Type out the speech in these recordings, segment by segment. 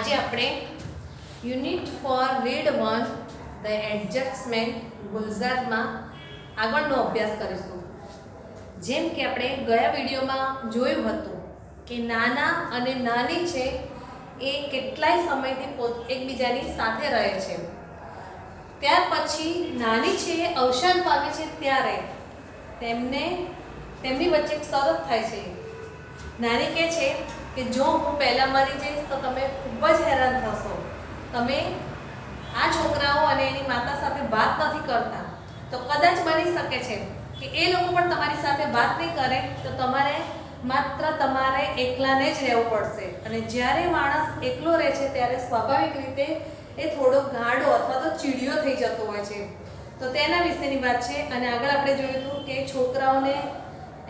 આજે આપણે unit four read 1 the adjustment ગુલઝારમાં આગળનો અભ્યાસ કરીશું. જેમ કે આપણે ગયા વિડીયોમાં જોયું હતું કે નાના અને નાની છે એ કેટલાય સમયથી એકબીજાની સાથે રહે છે. ત્યાર પછી નાની છે એ અવસાન પામે છે ત્યારે તેમની વચ્ચે એક શરત થાય છે. નાની કહે છે કે જો હું પહેલાં મરી જઈશ તો તમે ખૂબ જ હેરાન થશો. તમે આ છોકરાઓ અને એની માતા સાથે વાત નથી કરતા તો કદાચ બની શકે છે કે એ લોકો પણ તમારી સાથે વાત નહીં કરે તો તમારે એકલાને જ રહેવું પડશે. અને જ્યારે માણસ એકલો રહે છે ત્યારે સ્વાભાવિક રીતે એ થોડો ગાંડો અથવા તો ચીડિયો થઈ જતો હોય છે. તો તેના વિશેની વાત છે. અને આગળ આપણે જોયું હતું કે છોકરાઓને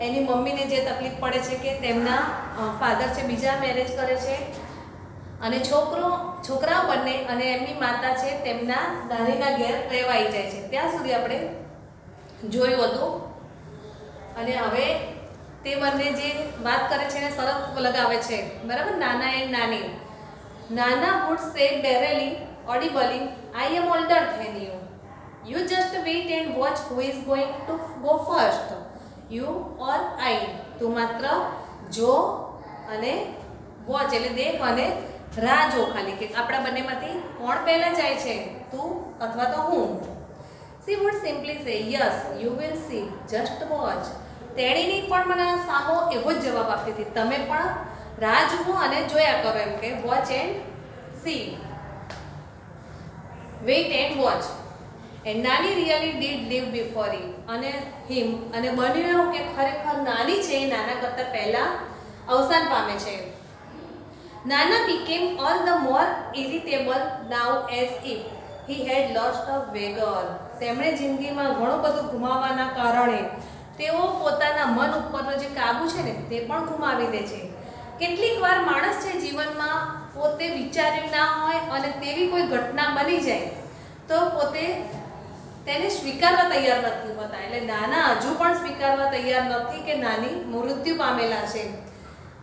એની મમ્મીને જે તકલીફ પડે છે કે તેમના ફાધર છે બીજા મેરેજ કરે છે અને છોકરાઓ બંને અને એમની માતા છે તેમના નાનીના ઘેર રહેવા આવી જાય છે. ત્યાં સુધી આપણે જોયું હતું. અને હવે તે બંને જે વાત કરે છે એને શરત લગાવે છે, બરાબર. નાના એન્ડ નાની. Nana would say barely audibly, I am older than you. You just wait and watch who is going to go first, you or I. તું માત્ર જો અને વોચ એટલે દેખ અને રાહ જો ખાલી કે આપણા બંનેમાંથી કોણ પહેલા જાય છે, તું અથવા તો હું. She would simply say yes, you will see, just watch. તેણીની પણ મને સામો એવો જ જવાબ આપતી હતી, તમે પણ રાહ જુઓ અને જોયા કરો, એમ કે watch and C, weight and watch. And નાની really did live before him. અને બન્યું એવું કે ખરેખર નાની છે એ નાના કરતાં પહેલાં અવસાન પામે છે. નાના became all the more irritable now as if he had lost a wager. તેમણે જિંદગીમાં ઘણું બધું ગુમાવવાના કારણે તેઓ પોતાના મન ઉપરનો જે કાબુ છે ને તે પણ ગુમાવી દે છે. કેટલીક વાર માણસ છે જીવનમાં પોતે વિચાર્યું ના હોય અને તેવી કોઈ ઘટના બની જાય તો પોતે તેને સ્વીકારવા તૈયાર નથી હોતા. એટલે નાના હજુ પણ સ્વીકારવા તૈયાર નથી કે નાની મૃત્યુ પામેલા છે.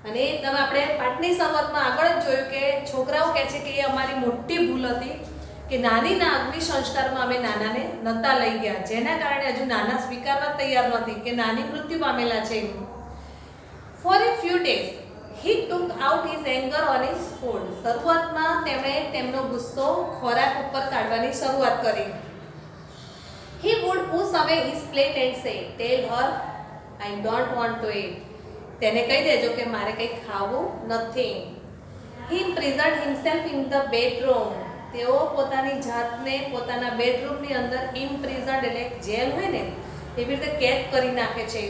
અને તમે આપણે પાઠની શરૂઆતમાં આગળ જ જોયું કે છોકરાઓ કહે છે કે એ અમારી મોટી ભૂલ હતી કે નાનીના અગ્નિ સંસ્કારમાં અમે નાનાને નહોતા લઈ ગયા, જેના કારણે હજુ નાના સ્વીકારવા તૈયાર નથી કે નાની મૃત્યુ પામેલા છે. For a few days he took out his anger on his food. શરૂઆતમાં તેમણે તેમનો ગુસ્સો ખોરાક ઉપર કાઢવાની શરૂઆત કરી. He would push away his plate and say, "Tell her I don't want to eat." તેને કહી દેજો કે મારે કંઈ ખાવું નથી. He imprisoned himself in the bedroom. તેઓ પોતાની જાતને પોતાના બેડરૂમની અંદર imprisoned એટલે જેલ હોય ને એવી રીતે કેદ કરી નાખે છે.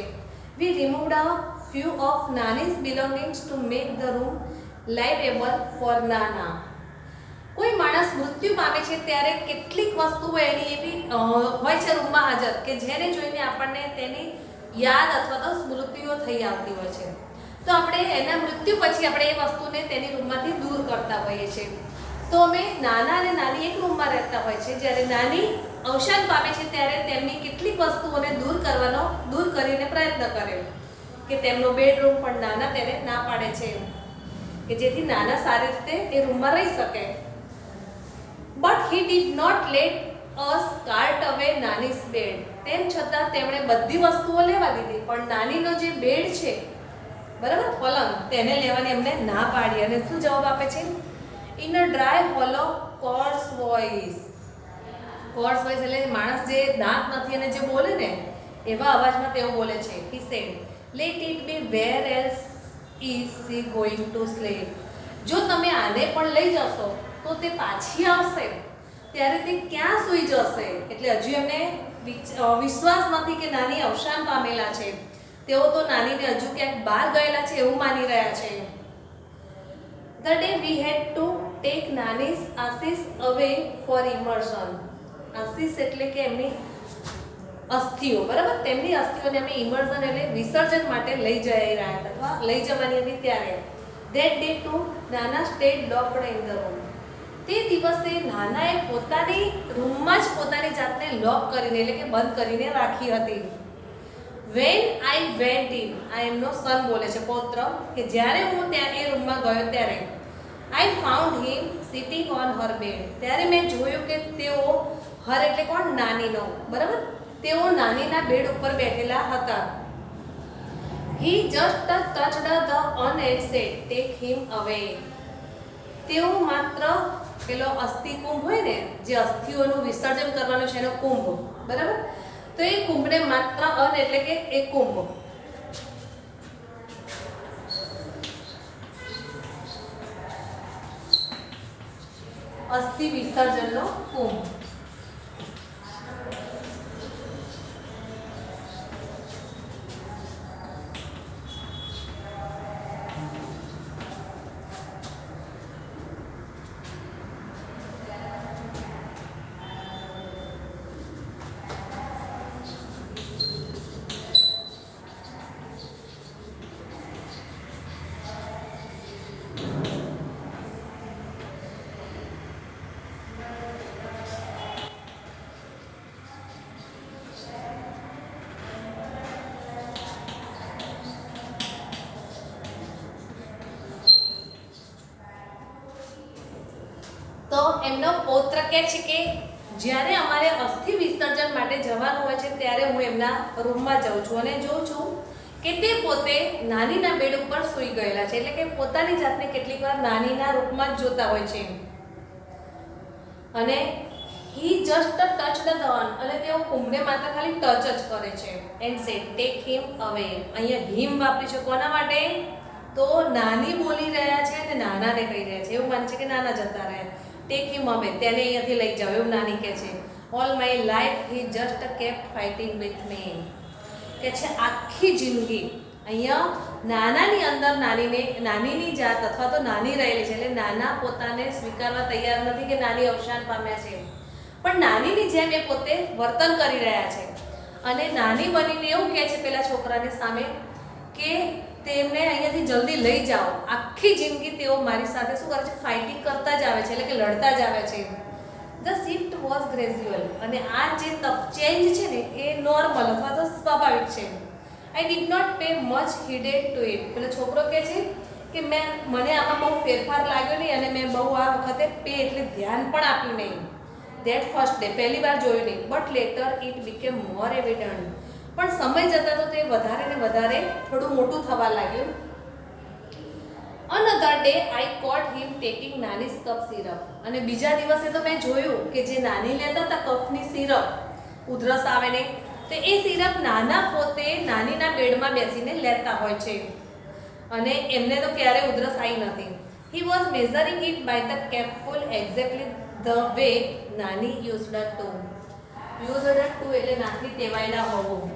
We removed a few of Nani's belongings to make the room livable for Nana. કોઈ માણસ મૃત્યુ પામે છે ત્યારે કેટલીક વસ્તુઓ એની એવી હોય છે રૂમમાં હાજર કે જેને જોઈને આપણને તેની યાદ અથવા તો સ્મૃતિઓ થઈ આવતી હોય છે. તો આપણે એના મૃત્યુ પછી આપણે એ વસ્તુને તેની રૂમમાંથી દૂર કરતા હોઈએ છીએ. તો અમે નાના અને નાની એક રૂમમાં રહેતા હોય છે. જ્યારે નાની અવસાન પામે છે ત્યારે તેમની કેટલીક વસ્તુઓને દૂર કરીને પ્રયત્ન કર્યો કે તેમનો બેડરૂમ પણ નાના તેને ના પાડે છે કે જેથી નાના સારી રીતે એ રૂમમાં રહી શકે. But he did not let us cart away Nani's bed. તેમ છતાં તેમણે બધી વસ્તુઓ લેવા દીધી પણ નાનીનો જે બેડ છે, બરાબર, પલંગ, તેને લેવાની એમને ના પાડી. અને શું જવાબ આપે છે? In a dry hollow course voice. Course voice એટલે માણસ જે દાંત નથી અને જે બોલે ને એવા અવાજમાં તેઓ બોલે છે. He said, "Let it be, where else is she going to sleep?" જો તમે આને પણ લઈ જશો તો તે પાછી આવશે ત્યારે તે ક્યાં સૂઈ જશે? એટલે હજુ એમને વિશ્વાસ નથી કે નાની અવસાન પામેલા છે. તેઓ તો નાનીને હજુ ક્યાંક બહાર ગયેલા છે એવું માની રહ્યા છે. The day we had to take Nani's ashes away for immersion. ashes એટલે કે એમની અસ્થિઓ, બરાબર, તેમની અસ્થિઓને અમે ઇમર્ઝન એટલે વિસર્જન માટે લઈ જઈ રહ્યા હતા અથવા લઈ જવાની હતી ત્યારે. That day too Nana stayed locked in the room. તે દિવસે નાનાએ પોતાની રૂમમાં જ પોતાની જાતને લોક કરીને એટલે કે બંધ કરીને રાખી હતી. When I went in, આ એમનો સન બોલે છે, પૌત્ર, કે જ્યારે હું ત્યાં એ રૂમમાં ગયો ત્યારે I found him sitting on her bed. ત્યારે મેં જોયું કે તેઓ, હર એટલે કોણ? નાનીનો, બરાબર? તેઓ નાનીના બેડ ઉપર બેઠેલા હતા. He just touched the urn and said, "Take him away." તેઓ માત્ર પેલો અસ્થિ કુંભ હોય ને, જે અસ્થિઓનું વિસર્જન કરવાનું છે એનો કુંભ, બરાબર? તો એ કુંભને માત્ર અન એટલે કે એ કુંભ, અસ્થિ વિસર્જનનો કુંભ. તો એમનો પૌત્ર કહે છે કે જ્યારે અમારે અસ્થિ વિસર્જન માટે જવાનું હોય છે ત્યારે હું એમના રૂમમાં જાઉં છું અને જોઉં છું કે તે પોતે નાનીના બેડ ઉપર સૂઈ ગયેલા છે. એટલે કે પોતાની જાતને કેટલીક વાર નાનીના રૂપમાં જ જોતા હોય છે. અને હી જસ્ટ ટચ ધ urn, અને તેઓ કુંભને માત્ર ખાલી ટચ જ કરે છે. એન્ડ સેડ, ટેક હિમ અવે. અહીંયા હિમ વાપરી છે કોના માટે? તો નાની બોલી રહ્યા છે અને નાનાને કહી રહ્યા છે. એવું માને છે કે નાના જતા રહ્યા. ટેક હિમ અવે, તેને અહીંયાથી લઈ જાઓ, એવું નાની કહે છે. All my life he just kept fighting with me. કે છે આખી જિંદગી અહીંયા નાનાની અંદર નાનીની જાત અથવા તો નાની રહેલી છે. એટલે નાના પોતાને સ્વીકારવા તૈયાર નથી કે નાની અવસાન પામ્યા છે, પણ નાનીની જેમ એ પોતે વર્તન કરી રહ્યા છે. અને નાની બનીને એવું કહે છે પેલા છોકરાની સામે કે તેમને અહીંયાથી જલ્દી લઈ જાઓ. આખી જિંદગી તેઓ મારી સાથે શું કરે છે? ફાઇટિંગ કરતા જ આવે છે, એટલે કે લડતા જ આવે છે. ધ શિફ્ટ વોઝ ગ્રેજ્યુઅલ, અને આ જે ચેન્જ છે ને એ નોર્મલ અથવા તો સ્વાભાવિક છે. I did not pay much heeded to it. પેલો છોકરો કહે છે કે મને આમાં બહુ ફેરફાર લાગ્યો નહીં અને મેં બહુ આ વખતે પે એટલે ધ્યાન પણ આપ્યું નહીં. ધેટ ફર્સ્ટ ડે, પહેલી વાર જોયું નહીં. But later it became more evident. પણ સમય જતાં તો તે વધારે ને વધારે થોડું મોટું થવા લાગ્યું. Another day I caught him taking Nani's cough syrup. અને બીજા દિવસે તો મેં જોયું કે જે નાની લેતા હતા કફની સિરપ, ઉધરસ આવે ને, તો એ સિરપ નાના પોતે નાનીના બેડમાં બેસીને લેતા હોય છે. અને એમને તો ક્યારેય ઉધરસ આવી નથી. He was measuring it by the capful exactly the way Nani used to. Used to એટલે નાથી ટેવાયેલા હોવું.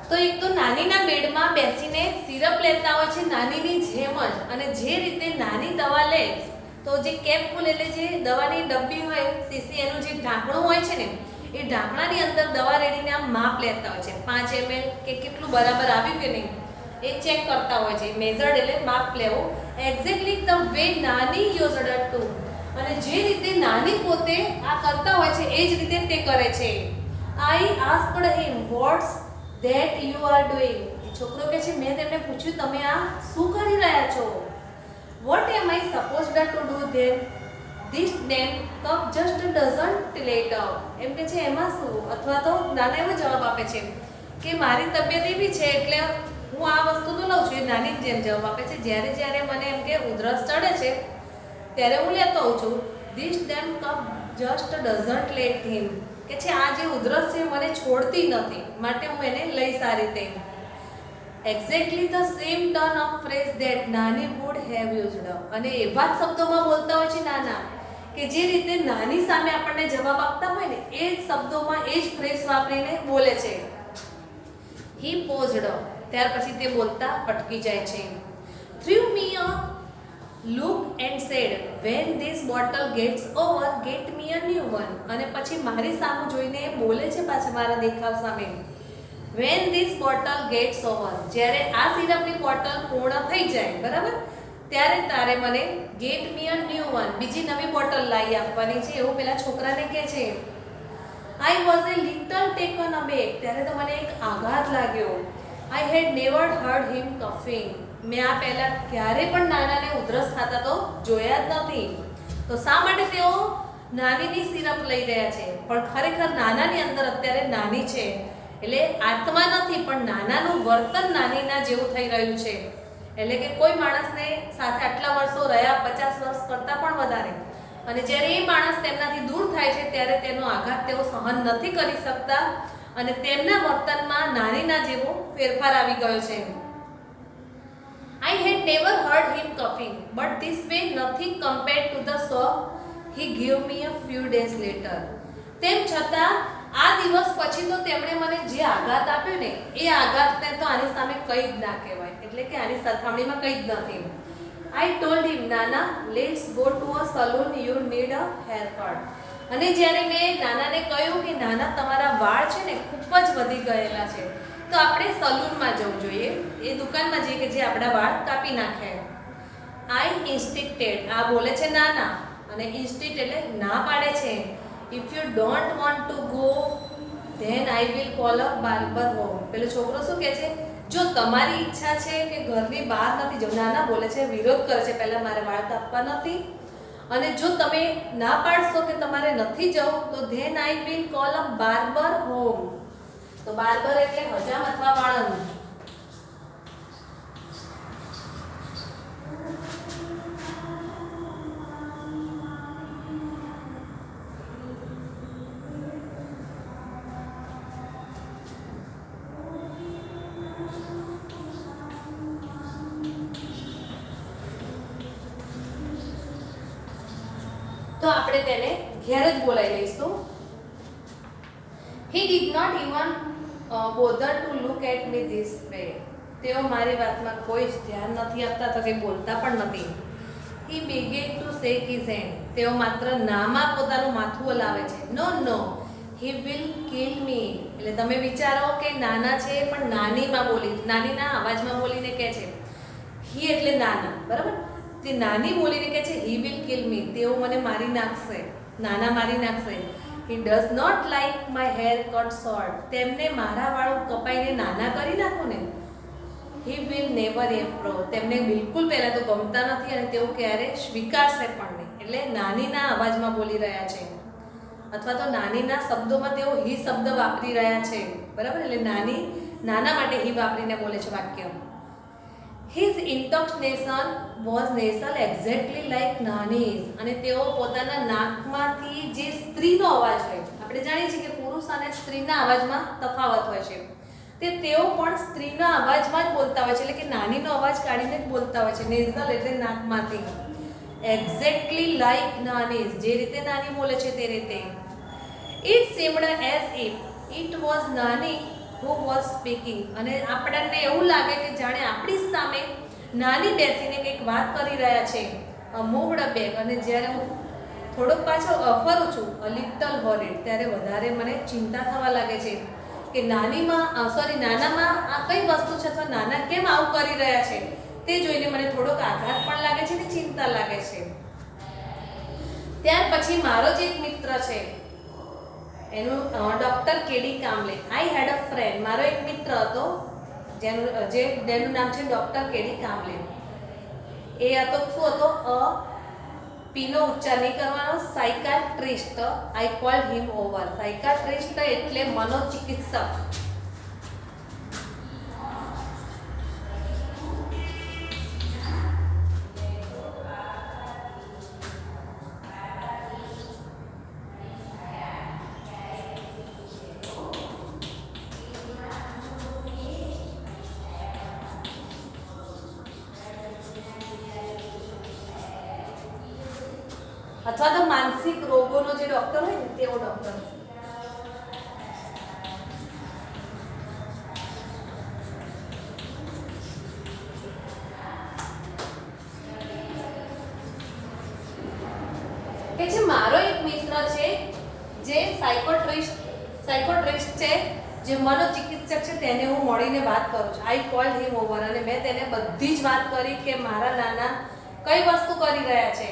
તો એક તો નાનીના બેડમાં બેસીને સિરપ લેતા હોય છે નાનીની જેમ જ. અને જે રીતે નાની દવા લે તો જે કેપફુલ એટલે જે દવાની ડબ્બી હોય, સીસી, એનું જે ઢાંકણું હોય છે ને, એ ઢાંકણાની અંદર દવા રેડીને આમ માપ લેતા હોય છે. 5 ml કે કેટલું બરાબર આવ્યું કે નહીં એ ચેક કરતા હોય છે. મેઝર્ડ એટલે માપ લેવું. Exactly the way Nani used two. અને જે રીતે નાની પોતે આ કરતા હોય છે એ જ રીતે તે કરે છે. I asked him what's that you are doing. છોકરો કહે છે મેં તેમને પૂછ્યું તમે આ શું કરી રહ્યા છો? What am I supposed to do then? This damn cup just doesn't let. એમ કે છે એમાં શું? અથવા તો નાના એવો જવાબ આપે છે કે મારી તબિયત એવી છે એટલે હું આ વસ્તુ તો લઉં છું. એ નાની જેમ જવાબ આપે છે. જ્યારે મને એમ કે ઉધરસ ચડે છે ત્યારે હું લેતો હોઉં છું. This damn cup just doesn't late હિમ. કે છે આ જે ઉધરસ છે મને છોડતી નથી, માટે હું એને લઈશ આ રીતે. Exactly the same turn of phrase that Nani would have used. અને એવા જ શબ્દોમાં બોલતા હોય છે નાના, કે જે રીતે નાની સામે આપણને જવાબ આપતા હોય ને એ જ શબ્દોમાં એ જ ફ્રેઝ વાપરીને બોલે છે. હી પોઝડ, ત્યાર પછી તે બોલતા અટકી જાય છે. Threw me a look and said, when this bottle gets over get me a new one. અને પછી મારી સામે જોઈને બોલે છે પાછા મારા દેખાવ સામે, when this bottle gets over, જ્યારે આ સિરપની બોટલ પૂર્ણ થઈ જાય, બરાબર, ત્યારે તારે મને get me a new one, બીજી નવી બોટલ લાવી આપવાની છે એવું પેલા છોકરાને કહે છે. I was a little taken aback, ત્યારે તો મને એક આઘાત લાગ્યો. I had never heard him coughing, મેં આ પહેલા ક્યારે પણ નાનાને ઉધરસ ખાતા તો જોયા જ નથી. તો શા માટે તેઓ નાનીની સિરપ લઈ રહ્યા છે? પણ ખરેખર નાનાની અંદર અત્યારે નાની છે, એટલે આત્મા નથી પણ નાનાનું વર્તન નાનીના જેવું થઈ રહ્યું છે. એટલે કે કોઈ માણસને સાથે આટલા વર્ષો રહ્યા, 50 વર્ષ કરતાં પણ વધારે, અને જ્યારે એ માણસ તેમનાથી દૂર થાય છે ત્યારે તેનો આઘાત તેઓ સહન નથી કરી શકતા અને તેમના વર્તનમાં નાનીના જેવો ફેરફાર આવી ગયો છે. I had never heard him coughing, but this way nothing compared to the shock he gave me a few days later. તેમ છતાં આ દિવસ પછી તો તેમણે મને જે આઘાત આપ્યો ને એ આઘાતને તો આની સામે કંઈ જ ના કહેવાય, એટલે કે આની સરખામણીમાં કંઈ જ નથી. I told him, Nana, let's go to a salon, you need a haircut. અને જ્યારે મેં નાનાને કહ્યું કે નાના તમારા વાળ છે ને ખૂબ જ વધી ગયેલા છે, તો આપણે સલૂનમાં જવું જોઈએ, એ દુકાનમાં જઈએ કે જે આપણા વાળ કાપી નાખે. આઈ ઇન્સ્ટિક્ટેડ, આ બોલે છે નાના, અને ઇન્સ્ટિક્ટ એટલે ના પાડે છે. If you don't want to go than I will call a barber home. પેલો છોકરો શું કહે છે? જો તમારી ઈચ્છા છે કે ઘરની બહાર નથી જવું, નાના બોલે છે, વિરોધ કરે છે, પહેલા મારે વાળ કાપવા નથી, અને જો તમે ના પાડશો કે તમારે નથી જવું તો than I will call a barber home. તો બાર્બર એટલે હજામ અથવા વાળંદ. તો આપણે તેને ઘેર જ બોલાવી લઈશું. He did not even bother to look at me this way. તેઓ મારી વાતમાં કોઈ જ ધ્યાન નથી આપતા તો કંઈ બોલતા પણ નથી. He began to shake his hand. તેઓ માત્ર નામાં પોતાનું માથું હલાવે છે. No, no, he will kill me. એટલે તમે વિચારો કે નાના છે પણ નાનીમાં બોલી, નાનીના અવાજમાં બોલીને કહે છે. He એટલે નાના, બરાબર? તે નાની બોલીને કહે છે he will kill me, તેઓ મને મારી નાખશે, નાના મારી નાખશે. He does not like my hair cut short. તેમને મારા વાળ કપાઈને નાના કરી નાખો ને. He will never approve. તેમને બિલકુલ પહેલા તો ગમતા નથી અને તેઓ ક્યારે સ્વીકારશે પણ નહીં. એટલે નાનીના અવાજમાં બોલી રહ્યા છે, અથવા તો નાનીના શબ્દોમાં તેઓ હી શબ્દ વાપરી રહ્યા છે, બરાબર? એટલે નાના માટે હી વાપરીને બોલે છે વાક્ય. His intonation was nasal exactly like Nani's. અને તેઓ પોતાના નાકમાંથી જે સ્ત્રીનો અવાજ હોય, આપણે જાણીએ છીએ કે પુરુષ અને સ્ત્રીના અવાજમાં તફાવત હોય છે, તેઓ પણ સ્ત્રીના અવાજમાં જ બોલતા હોય છે, એટલે કે નાનીનો અવાજ કાઢીને જ બોલતા હોય છે. nasal એટલે નાકમાંથી. exactly like Nani's, જે રીતે નાની બોલે છે તે રીતે. It seemed as if it was Nani who was speaking. અને આપણને એવું લાગે કે જાણે આપણી સામે નાની બેસીને કંઈક વાત કરી રહ્યા છે. મૂવ્ડ બેક, અને જ્યારે હું થોડોક પાછો ફરું છું, અ લિટલ વરીડ, ત્યારે વધારે મને ચિંતા થવા લાગે છે કે નાનામાં આ કઈ વસ્તુ છે અથવા નાના કેમ આવું કરી રહ્યા છે, તે જોઈને મને થોડોક આઘાત પણ લાગે છે અને ચિંતા લાગે છે. ત્યાર પછી મારો જ એક મિત્ર છે, એનું ડૉક્ટર કેડી કામલે. આઈ હેડ અ ફ્રેન્ડ, મારો એક મિત્ર હતો જેનું નામ છે ડૉક્ટર કેડી કામલે. એ હતો શું હતો? પીનો ઉચ્ચાર નહીં કરવાનો. સાયકાટ્રિસ્ટ. આઈ કોલ્ડ હિમ ઓવર. સાયકાટ્રિસ્ટ એટલે મનોચિકિત્સક. અથવા તો માનસિક રોગોનો જે ડોક્ટર હોય ને તેવો ડોક્ટર. કે છે મારો એક મિત્ર છે જે સાયકોટ્રિસ્ટ છે, જે મનોચિકિત્સક છે, તેને હું મળીને વાત કરું છું. આઈ કોલ્ડ હિમ ઓવર, અને મેં તેને બધી જ વાત કરી કે મારા નાના કઈ વસ્તુ કરી રહ્યા છે.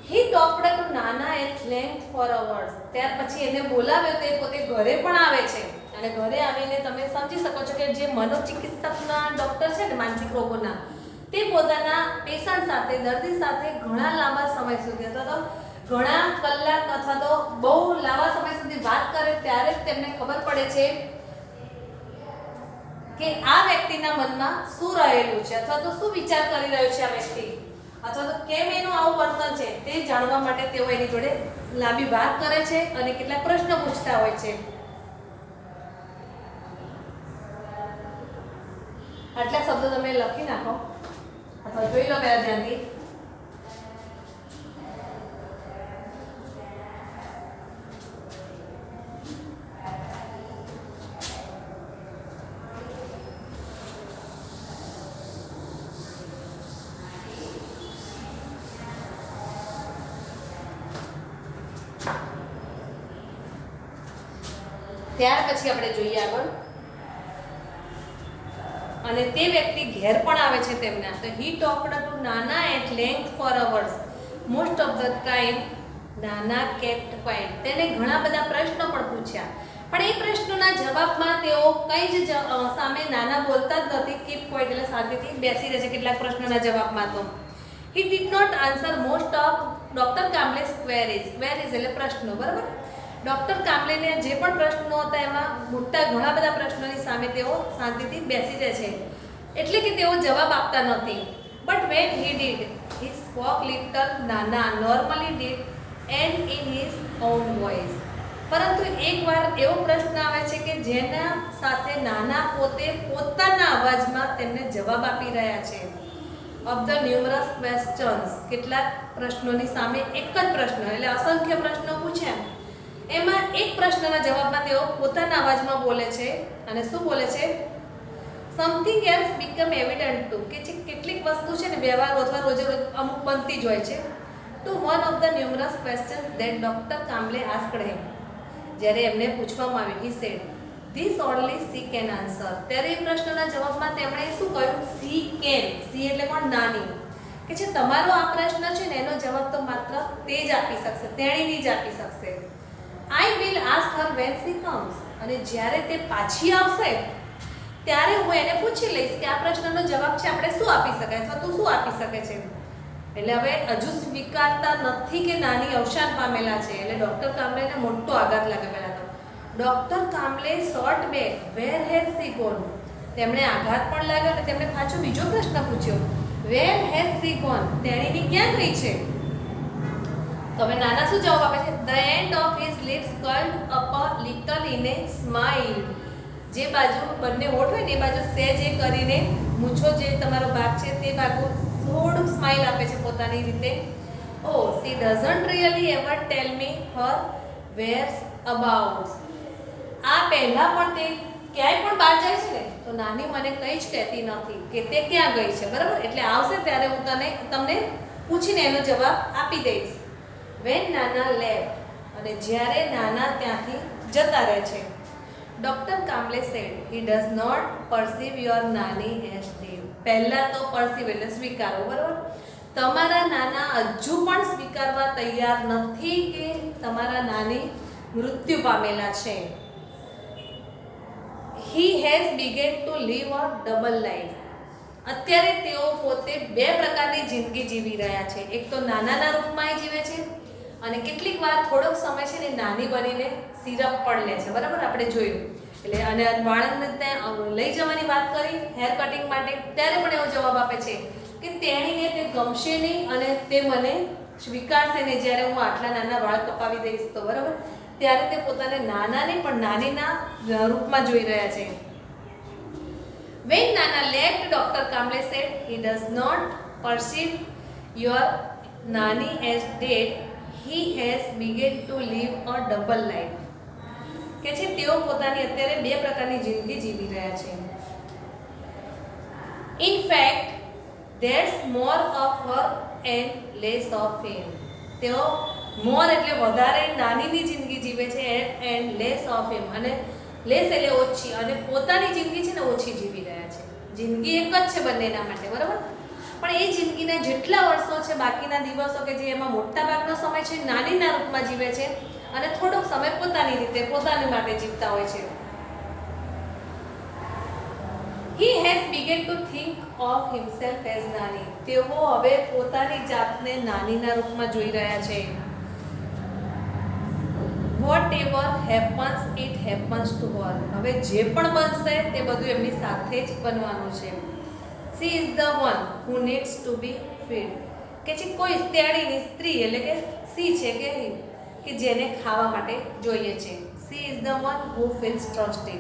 હી talked to Nana at length for hours. ત્યાર પછી એને બોલાવ્યો તો એ પોતે ઘરે પણ આવે છે અને ઘરે આવીને તમે સમજી શકો છો કે જે મનોચિકિત્સકના ડોક્ટર છે ને માનસિક રોગોના, તે પોતાના પેશન્ટ સાથે, દર્દી સાથે ઘણા લાંબા સમય સુધી અથવા તો ઘણા કલાક અથવા તો બહુ લાંબા સમય સુધી વાત કરે ત્યારે જ તેમને ખબર પડે છે કે આ વ્યક્તિના મનમાં શું રહેલું છે અથવા તો શું વિચાર કરી રહ્યો છે આ વ્યક્તિ, અથવા તો કેમ એનું આવું વર્તન છે તે જાણવા માટે તેઓ એની જોડે લાંબી વાત કરે છે અને કેટલાક પ્રશ્નો પૂછતા હોય છે. આટલા શબ્દો તમે લખી નાખો અથવા જોઈ લો પહેલા ધ્યાનથી. ત્યાર પછી આપણે જોઈએ આગળ, અને તે વ્યક્તિ ઘેર પણ આવે છે તેમના. તો he talked to Nana at length for hours most of the time Nana kept quiet. તેને ઘણા બધા પ્રશ્નો પણ પૂછ્યા, પણ એ પ્રશ્નોના જવાબમાં તેઓ કઈ જ સામે નાના બોલતા જ નથી. કીપ ક્વાઇટ એટલે શાંતિથી બેસી રહે છે કેટલાક પ્રશ્નોના જવાબમાં. So he did not answer most of doctor Kamble's queries. Queries એટલે પ્રશ્નો, બરાબર. ડોક્ટર કામ્બલેને જે પણ પ્રશ્નો હતા એમાં ઘણા બધા પ્રશ્નોની સામે તેઓ શાંતિથી બેસી રહે છે, એટલે કે તેઓ જવાબ આપતા નથી. But when he did he spoke little nana normally did and in his own voice. પરંતુ એકવાર એવો પ્રશ્ન આવે છે કે જેના સાથે નાના પોતે પોતાના અવાજમાં તેમને જવાબ આપી રહ્યા છે. ઓફ ધ ન્યુમરસ ક્વેશ્ચન્સ, કેટલાક પ્રશ્નોની સામે એક જ પ્રશ્ન એટલે અસંખ્ય પ્રશ્નો પૂછ્યા, એમાં એક પ્રશ્નના જવાબમાં તેઓ પોતાના અવાજમાં બોલે છે. અને શું બોલે છે? Something else become evident two, કે જે કેટલીક વસ્તુ છે ને વ્યવહાર અથવા રોજે રોજ અમુક બનતી જ હોય છે. To one of the numerous questions that doctor Kamble asked him. જ્યારે એમને પૂછવામાં આવ્યું, he said this only she can answer. ત્યારે એ પ્રશ્નના જવાબમાં તેમણે શું કહ્યું? C can. સી એટલે કોણ? નાની. કે જે તમારો આ પ્રશ્ન છે ને એનો જવાબ તો માત્ર તે જ આપી શકશે, તેણીની જ આપી શકશે. I will ask her when she comes. અને જ્યારે તે પાછી આવશે ત્યારે હું એને પૂછી લઈશ કે આ પ્રશ્નનો જવાબ છે આપણે શું આપી શકાય અથવા તું શું આપી શકે છે. એટલે હવે હજુ સ્વીકારતા નથી કે નાની અવસાન પામેલા છે. એટલે ડોક્ટર કામ્બલેને મોટો આઘાત લાગે. પહેલા તો doctor Kamble shot back where has she gone. તેમણે આઘાત પણ લાગ્યો અને તેમણે પાછો બીજો પ્રશ્ન પૂછ્યો, વેર હેઝ શી ગોન. તેણીની ક્યાં ગઈ છે? તો હવે નાના શું જવાબ આપે છે? The end of his lips curled up a little in a smile. જે બાજુ બંને હોઠ હોય ને એ બાજુ સહેજ એ કરીને મૂછો જે તમારો ભાગ છે તે બાજુ થોડુંક સ્માઇલ આપે છે પોતાની રીતે. Oh she doesn't really ever tell me her whereabouts. આ પહેલા પણ તે ક્યાંય પણ બહાર જાય છે ને તો નાની મને કંઈ જ કહેતી નથી કે તે ક્યાં ગઈ છે, બરાબર. એટલે આવશે ત્યારે હું તમને પૂછીને એનો જવાબ આપી દઈશ. Van nana left. અને જ્યારે નાના ત્યાંથી જતા રહે છે. Doctor Kamble said he does not perceive your nani as dead. પહેલાં તો પરસીવ એટલે સ્વીકારો, બરાબર. તમારા નાના હજુ પણ સ્વીકારવા તૈયાર નથી કે તમારા નાની મૃત્યુ પામેલા છે. He has began to live a double life. અત્યારે તેઓ પોતે બે પ્રકારની જિંદગી જીવી રહ્યા છે. એક તો નાનાના રૂપમાં જીવે છે અને કેટલીક વાર થોડોક સમય છે ને નાની બનીને સિરપ પણ લે છે, બરાબર. આપણે જોયું. એટલે અને વાળંદને ત્યાં લઈ જવાની વાત કરી હેર કટિંગ માટે, ત્યારે પણ એવો જવાબ આપે છે કે તેણીને તે ગમશે નહીં અને તે મને સ્વીકારશે નહીં જ્યારે હું આટલા નાના વાળ કપાવી દઈશ તો, બરાબર. ત્યારે તે પોતાને નાનાને પણ નાનીના રૂપમાં જોઈ રહ્યા છે. When nana left doctor Kamble said he does not perceive your nani as dead. He has began to live a double life. કે છે તેઓ પોતાની અત્યારે બે પ્રકારની જિંદગી જીવી રહ્યા છે. In fact that's more of her and less of him. તેઓ મોર એટલે વધારે નાનીની જિંદગી જીવે છે એન્ડ લેસ ઓફ હિમ. અને લેસ એટલે ઓછી અને પોતાની જિંદગી છે ને ઓછી જીવી રહ્યા છે. જિંદગી એક જ છે બંનેના માટે, બરાબર. પણ એ જિંદગીના જેટલા વર્ષો છે, બાકીના દિવસો કે જે એમાં મોટા ભાગનો સમય છે નાનીના રૂપમાં જીવે છે અને થોડોક સમય પોતાની રીતે પોતાની માટે જીવતા હોય છે. He has begun to think of himself as નાની. તેઓ હવે પોતાની જાતને નાનીના રૂપમાં જોઈ રહ્યા છે. Whatever happens, it happens to her. હવે જે પણ બનશે તે બધું એમની સાથે જ બનવાનું છે. She is the one who needs to be fed. કે છે કોઈ તેણીની સ્ત્રી એટલે કે સી છે કે જેને ખાવા માટે જોઈએ છે. She is the one who feels thirsty.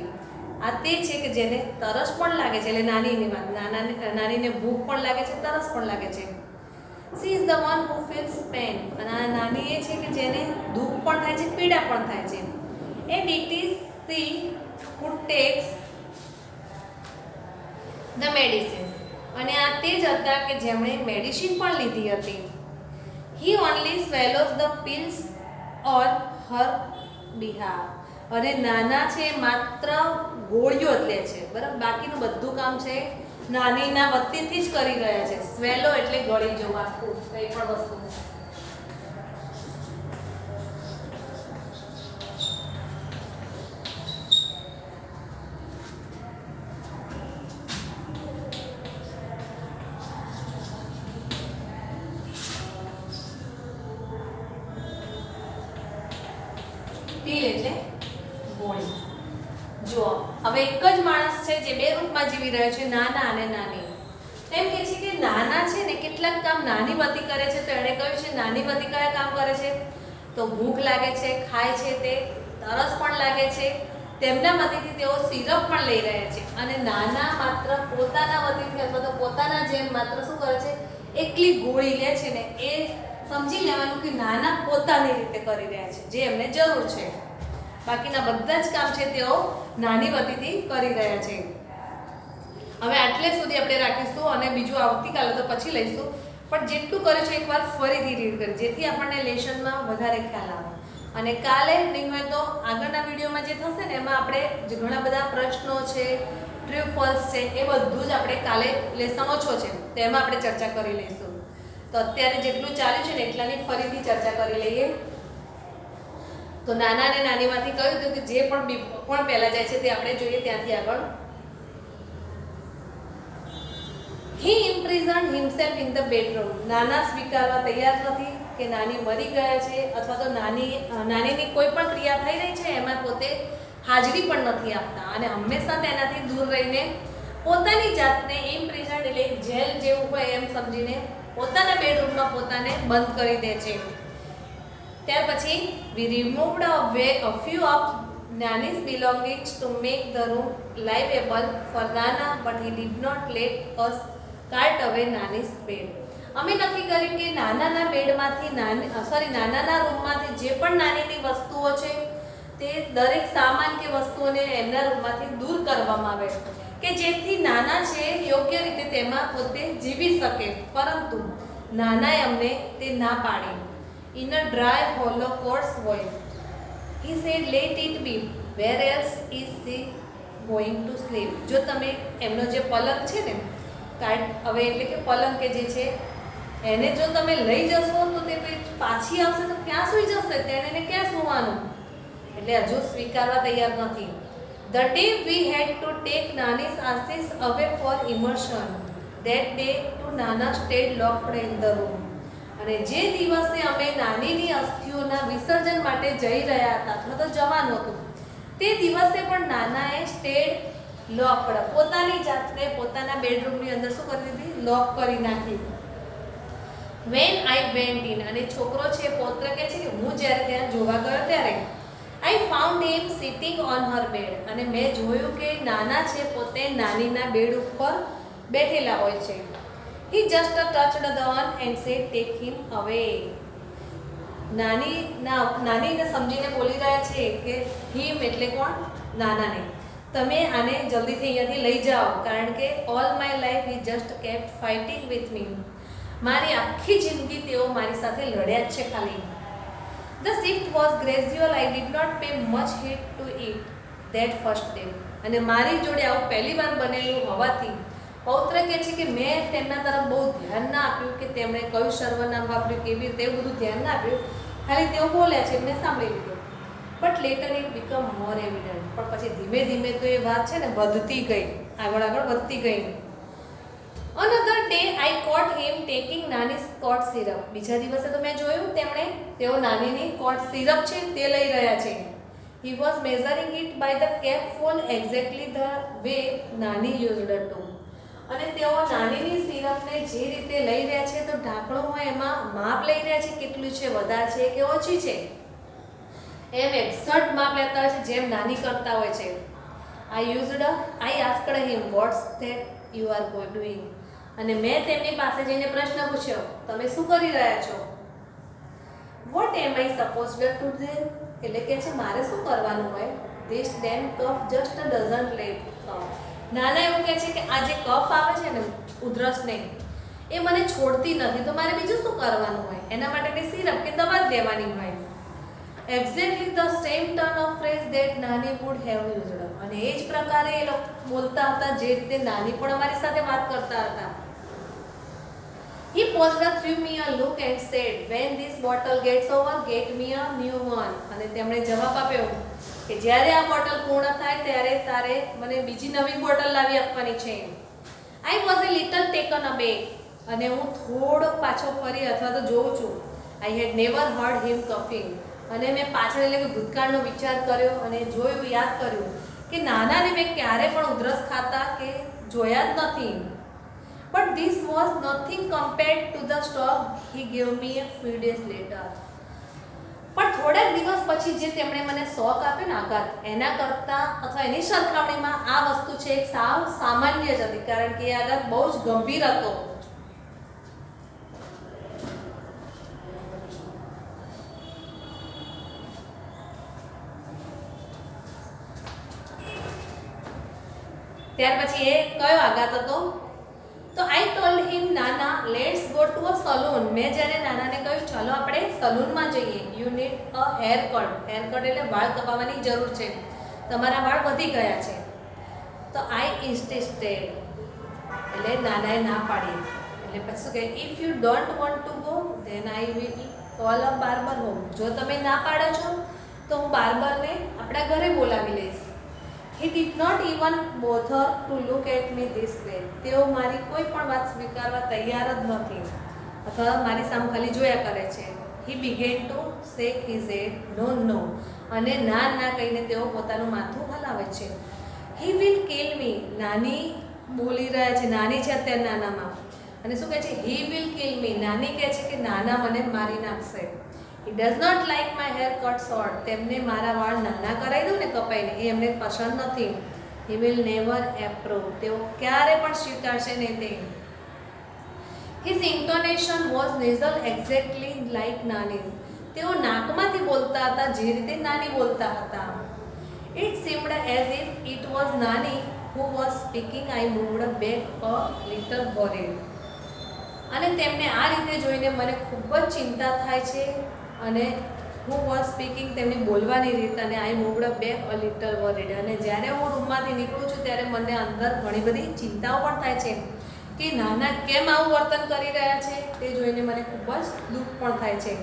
આ તે છે કે જેને તરસ પણ લાગે છે, એટલે નાનીની વાત, નાનીને ભૂખ પણ લાગે છે, તરસ પણ લાગે છે. She is the one who feels pain. અને આ નાની એ છે કે જેને દુઃખ પણ થાય છે, પીડા પણ થાય છે. And it is she who takes the medicines. અને આ તે જ હતા કે જેમણે મેડિસિન પણ લીધી હતી. He only swallows the pills on her behalf. અને નાના છે માત્ર ગોળીઓ જ લે છે, બરાબર, બાકીનું બધું કામ છે નાનીના વતીથી જ કરી રહ્યા છે. સ્વેલો એટલે ગળી જવું આખું કંઈ પણ વસ્તુ. પીલ એટલે ગોળી. જો હવે એક જ માણસ છે જે બે રૂપમાં જીવી રહ્યો છે, નાના અને નાની. એમ કે છે કે નાના છે ને કેટલાક કામ નાની વતી કરે છે, તો એણે કહ્યું છે નાની વતી કયા કામ કરે છે, તો ભૂખ લાગે છે, ખાય છે, તે તરસ પણ લાગે છે, તેમના વતીથી તેઓ સિરપ પણ લઈ રહ્યા છે. અને નાના માત્ર પોતાના વતીથી અથવા તો પોતાના જેમ માત્ર શું કરે છે, એકલી ગોળી લે છે ને એ સમજી લેવાનું કે નાના પોતાની રીતે કરી રહ્યા છે જે એમને જરૂર છે. બાકીના બધા જ કામ છે તેઓ નાની વતીથી કરી રહ્યા છે. હવે આટલે સુધી આપણે રાખીશું અને બીજું આવતીકાલે તો પછી લઈશું, પણ જેટલું કર્યું છે એકવાર ફરીથી રીડ કરી જેથી આપણને લેસનમાં વધારે ખ્યાલ આવે. અને કાલે નહીં હોય તો આગળના વિડીયોમાં જે થશે ને એમાં આપણે જે ઘણા બધા પ્રશ્નો છે, ટ્રુ ફોલ્સ છે, એ બધું જ આપણે કાલે લેસન ઓછો છે તેમાં આપણે ચર્ચા કરી લઈશું. તો અત્યારે જેટલું ચાલ્યું છે ને એટલાની ફરીથી ચર્ચા કરી લઈએ. તો નાના અને નાનીમાંથી કહ્યું હતું કે જે પણ પહેલા જાય છે તે આપણે જોઈએ ત્યાંથી આગળ. He imprisoned himself in the bedroom. નાના સ્વીકારવા તૈયાર નથી કે નાની મરી ગયા છે અથવા તો નાનીની કોઈ પણ ક્રિયા થઈ રહી છે એમાં પોતે હાજરી પણ નથી આપતા અને હંમેશા તેનાથી દૂર રહીને પોતાની જાતને ઇમ્પ્રિઝન્ડ એટલે જેલ જેવું હોય એમ સમજીને પોતાના બેડરૂમમાં પોતાને બંધ કરી દે છે. ત્યાર પછી we removed away a few of Nani's belongings to make the room livable for Nana, but he did not let us cart away Nani's bed. અમે નક્કી કર્યું કે નાનાના બેડમાંથી નાનાના રૂમમાંથી જે પણ નાનીની વસ્તુઓ છે તે દરેક સામાન કે વસ્તુઓને એમના રૂમમાંથી દૂર કરવામાં આવે કે જેથી નાના છે યોગ્ય રીતે તેમાં પોતે જીવી શકે. પરંતુ નાનાએ અમને તે ના પાડી. In a dry, hollow, coarse voice, he said, "Let it be. Where else is she going to sleep?" જો તમે એમનો જે પલંગ છે ને હવે એટલે કે પલંગ કે જે છે એને જો તમે લઈ જશો તો તે પાછી આવશે તો ક્યાં સૂઈ જશે, તેને ક્યાં સૂવાનું, એટલે હજુ સ્વીકારવા તૈયાર નથી. The day we had to take Nani's ashes away for immersion, that day too Nana stayed locked in the room. અને જે દિવસે અમે નાનીની અસ્થિઓના વિસર્જન માટે જઈ રહ્યા હતા અથવા તો જવાનું હતું તે દિવસે પણ નાનાએ સ્ટેડ લોકડ પોતાની જાતને પોતાના બેડરૂમની અંદર શું કરી દીધી, લોક કરી નાખી. When I went in, અને છોકરો છે પૌત્ર કે છે કે હું જ્યારે ત્યાં જોવા ગયો ત્યારે I found him sitting on her bed, અને મેં જોયું કે નાના છે પોતે નાનીના બેડ ઉપર બેઠેલા હોય છે. He just touched the one and said, "Take him away." નાનીને સમજીને બોલી રહ્યા છે કે him એટલે કોણ, નાનાને, તમે આને જલ્દીથી અહીંયાથી લઈ જાઓ કારણ કે all my life he just kept fighting with me. મારી આખી જિંદગી તેઓ મારી સાથે લડ્યા જ છે ખાલી. The shift was gradual. I did not pay much heed to it that first day. અને મારી જોડે આવું પહેલી વાર બનેલું હોવાથી પૌત્ર કહે છે કે મેં તેમના તરફ બહુ ધ્યાન ના આપ્યું કે તેમણે કયું સર્વનામ વાપર્યું, કેવી રીતે, એવું બધું ધ્યાન ના આપ્યું. ખાલી તેઓ બોલ્યા છે મેં સાંભળી લીધું. But later it become more evident. પણ પછી ધીમે ધીમે તો એ વાત છે ને વધતી ગઈ, આગળ વધતી ગઈ. Another day I caught him taking nani's cough syrup. બીજા દિવસે તો મેં જોયું તેઓ નાનીની કોટ સિરપ છે તે લઈ રહ્યા છે. He was measuring it by the capful exactly the way નાની used to. અને તેઓ નાનીની સિરપને જે રીતે લઈ રહ્યા છે તો ઢાંકણું હોય એમાં માપ લઈ રહ્યા છે, કેટલું છે, વધારે છે કે ઓછી છે, એમ એક્ઝેક્ટ માપ લેતા હોય છે જેમ નાની કરતા હોય છે. I asked him what's that you are doing. અને મેં તેમની પાસે જઈને પ્રશ્ન પૂછ્યો, તમે શું કરી રહ્યા છો? What am I supposed to do? એટલે કે છે મારે શું કરવાનું હોય? This damn cough just doesn't let out. નાના એવું કહે છે કે આ જે કફ આવે છે ને ઉધરસને એ મને છોડતી નથી, તો મારે બીજું શું કરવાનું હોય? એના માટેની સિરપ કે દવા જ લેવાની હોય. Exactly the same turn of phrase that Nani would have used. અને એ જ પ્રકારે એ લોકો બોલતા હતા જે રીતે નાની પણ અમારી સાથે વાત કરતા હતા. He paused, threw me a look and said, when this bottle gets over, get me a new one. અને તેમણે જવાબ આપ્યો કે જ્યારે આ બોટલ પૂર્ણ થાય ત્યારે તારે મને બીજી નવી બોટલ લાવી આપવાની છે. I was a little taken aback. અને હું થોડો પાછો ફરી અથવા તો જોઉં છું. I had never heard him coughing. અને મેં પાછળ એટલે કે ભૂતકાળનો વિચાર કર્યો અને જોયું, યાદ કર્યું કે નાનાને મેં ક્યારે પણ ઉધરસ ખાતા કે જોયા જ નથી. But this was nothing compared to the shock he gave me a few days later. પણ થોડાક દિવસ પછી જે તેમણે મને શોક આપ્યો ને આઘાત, એના કરતાં અથવા એની સરખામણીમાં આ વસ્તુ છે એક સાવ સામાન્ય જ હતી, કારણ કે એ આઘાત બહુ જ ગંભીર હતો. ત્યાર પછી એ કયો આઘાત હતો? તો આઈ ટોલ્ડ હિમ, નાના let's go to a salon. મેં જ્યારે નાનાને કહ્યું ચાલો આપણે સલૂનમાં જઈએ. You need a hair cut. Hair cut એટલે વાળ કપાવવાની જરૂર છે, તમારા વાળ વધી ગયા છે. તો આઈ ઇન્સિસ્ટેડ. એટલે નાનાએ ના પાડી. એટલે પછી શું કહે, if you don't want to go than I will call a barber home. જો તમે ના પાડો છો તો હું બાર્બરને આપણા ઘરે બોલાવી લઈશ. He did not even bother to look at me this way. તેઓ મારી કોઈ પણ વાત સ્વીકારવા તૈયાર જ નથી અથવા મારી સામે ખાલી જોયા કરે છે. He began to shake his head, no, no. અને ના ના કહીને તેઓ પોતાનું માથું હલાવે છે. He will kill me. નાની બોલી રહ્યા છે, નાની છે અત્યારે નાનામાં. અને શું કહે છે? He will kill me. નાની કહે છે કે નાના મને મારી નાખશે. He does not like my hair cut short. તેમને મારા વાળ નાના કરાવી દઉં ને કપાઈને, એ એમને પસંદ નથી. He will never approve. તેઓ ક્યારે પણ સ્વીકારશે નહીં તે. His intonation was nasal exactly like Nani's. તેઓ નાકમાંથી બોલતા હતા જે રીતે નાની બોલતા હતા. It seemed as if it was Nani who was speaking. I moved back a little worried. અને તેમને આ રીતે જોઈને મને ખૂબ જ ચિંતા થાય છે. અને who was speaking તેમની બોલવાની રીત, અને I moved back a little worried. અને જ્યારે હું રૂમમાંથી નીકળું છું ત્યારે મને અંદર ઘણી બધી ચિંતાઓ પણ થાય છે કે નાના કેમ આવું વર્તન કરી રહ્યા છે તે જોઈને મને ખૂબ જ દુઃખ પણ થાય છે.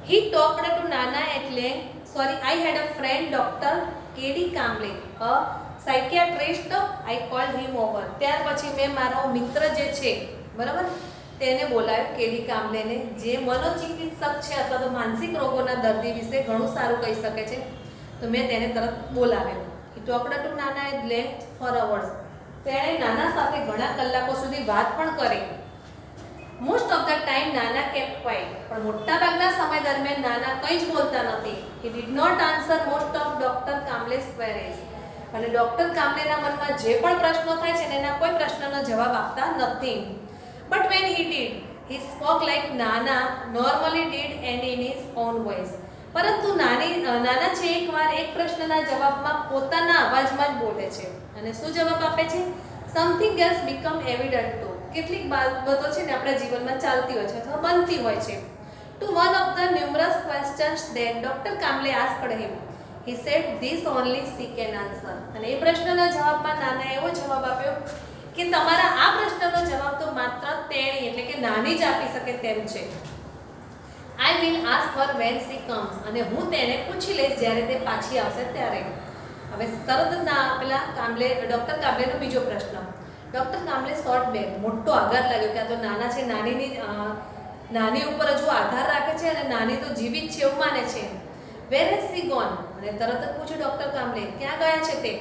He talked to Nana at length. I had a friend, Dr. K.D. Kamble, a psychiatrist. I called him over. ત્યાર પછી મેં મારો મિત્ર જે છે બરાબર તેને બોલાવ્યો, કેડી કામલેને, જે મનોચિકિત્સક છે અથવા તો માનસિક રોગોના દર્દી વિશે ઘણું સારું કહી શકે છે. તો મેં તેને તરત બોલાવ્યો. He talked to Nana at length for hours. તેણે નાના સાથે ઘણા કલાકો સુધી વાત પણ કરી. Most of the time Nana kept quite. પણ મોટાભાગના સમય દરમિયાન નાના કંઈ જ બોલતા નથી. He did not answer most of Dr. Kamle's queries. અને ડૉક્ટર કામલેના મનમાં જે પણ પ્રશ્નો થાય છે એના કોઈ પ્રશ્નનો જવાબ આપતા નથી. But when he did, he spoke like nana normally did and in his own voice. પરંતુ નાના છે એકવાર એક પ્રશ્નના જવાબમાં પોતાના અવાજમાં જ બોલે છે. અને શું જવાબ આપે છે? Something else become evident too. કેટલીક બાબતો છે ને આપણા જીવનમાં ચાલતી હોય છે અથવા બનતી હોય છે. To one of the numerous questions that Dr. Kamble asked him, he said, "This only she can answer." અને એ પ્રશ્નના જવાબમાં નાના એવો જવાબ આપ્યો કે તમારા આ પ્રશ્નનો જવાબ તો માત્ર તેણી એટલે કે નાની જ આપી શકે તેમ છે. I will ask her when she comes. અને હું તેને પૂછી લઈશ જ્યારે તે પાછી આવશે ત્યારે. હવે તરત જ ના પેલા કામ્બલે ડોક્ટર કામ્બલેનો બીજો પ્રશ્ન. ડોક્ટર કામ્બલે શોર્ટ બેક મોટો આઘાત લાગ્યો કે આ તો નાના છે, નાની ઉપર હજુ આધાર રાખે છે અને નાની તો જીવિત છે એવું માને છે. Where has she gone? અને તરત જ પૂછ્યું ડોક્ટર કામ્બલે ક્યાં ગયા છે તે.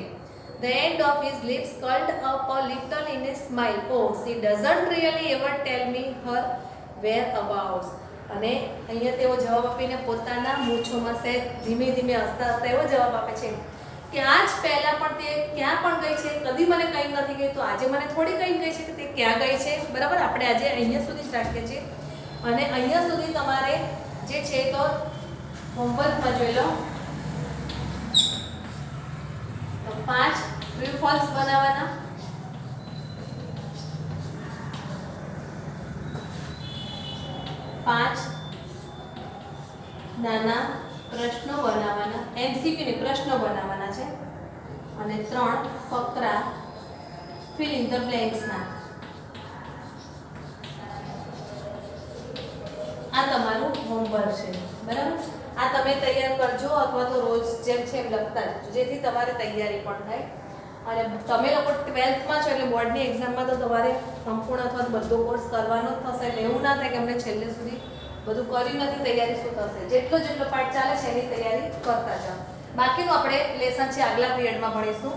The end of his lips curled up a little in a smile. Oh, she doesn't really ever tell me her whereabouts. અને અહીંયા તેઓ જવાબ આપીને પોતાના મૂછોમાં સે ધીમે ધીમે હસતા હસતા એવો જવાબ આપે છે કે આજ પહેલાં પણ તે ક્યાં પણ ગઈ છે, કદી મને કંઈ નથી કહી, તો આજે મને થોડી કંઈ કહી છે કે તે ક્યાં ગઈ છે. બરાબર, આપણે આજે અહીંયા સુધી જ રાખીએ છીએ અને અહીંયા સુધી તમારે જે છે તો હોમવર્કમાં જોઈ લો. તો 5 ટ્રુ ફોલ્સ બનાવવાના, 5 નાના પ્રશ્નો બનાવવાના, MCQ ની પ્રશ્નો બનાવવાના છે અને 3 ફકરા ફિલ ઇન ધ બ્લેન્ક્સના. આ તમારું હોમવર્ક છે. બરાબર, આ તમે તૈયાર કરજો અથવા તો રોજ જેમ છે એમ લખતા જજો જેથી તમારી તૈયારી પણ થાય. અને તમે લોકો 12th માં છો એટલે બોર્ડની એક્ઝામમાં તો તમારે સંપૂર્ણ અથવા બધો કોર્સ કરવાનો જ થશે એટલે એવું ના થાય કે અમને છેલ્લે સુધી બધું કરી નથી, તૈયારી શું થશે. જેટલો પાઠ ચાલે છે એની તૈયારી કરતા જાઓ. બાકીનું આપણે લેસન છે આગલા પીરિયડમાં ભણીશું.